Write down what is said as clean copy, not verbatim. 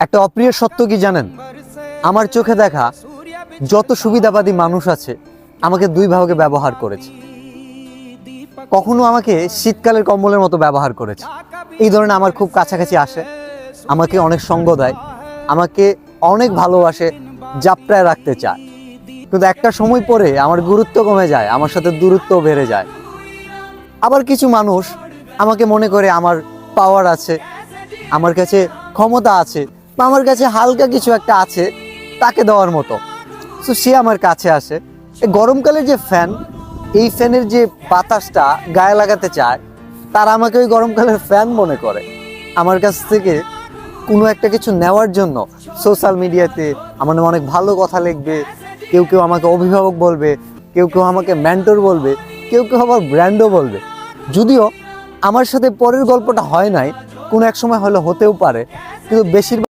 একটা অপ্রিয় সত্য কি জানেন? আমার চোখে দেখা যত সুবিধাবাদী মানুষ আছে আমাকে দুই ভাগে ব্যবহার করেছে। কখনো আমাকে শীতকালের কম্বলের মতো ব্যবহার করেছে। এই ধরনের আমার খুব কাছাকাছি আসে, আমাকে অনেক সঙ্গ দেয়, আমাকে অনেক ভালোবাসে, জাপটায় রাখতে চায়। কিন্তু একটা সময় পরে আমার গুরুত্ব কমে যায়, আমার সাথে দূরত্ব বেড়ে যায়। আবার কিছু মানুষ আমাকে মনে করে আমার পাওয়ার আছে, আমার কাছে ক্ষমতা আছে, বা আমার কাছে হালকা কিছু একটা আছে তাকে দেওয়ার মতো। সো সে আমার কাছে আসে। এই গরমকালে যে ফ্যান, এই ফ্যানের যে বাতাসটা গায়ে লাগাতে চায়, তারা আমাকে ওই গরমকালের ফ্যান মনে করে। আমার কাছ থেকে কোনো একটা কিছু নেওয়ার জন্য সোশ্যাল মিডিয়াতে আমার নামে অনেক ভালো কথা লিখবে, কেউ কেউ আমাকে অভিভাবক বলবে, কেউ কেউ আমাকে মেন্টর বলবে, কেউ কেউ আবার ব্র্যান্ডও বলবে। যদিও আমার সাথে পরের গল্পটা হয় নাই, কোনো এক সময় হলে হতেও পারে, কিন্তু বেশিরভাগ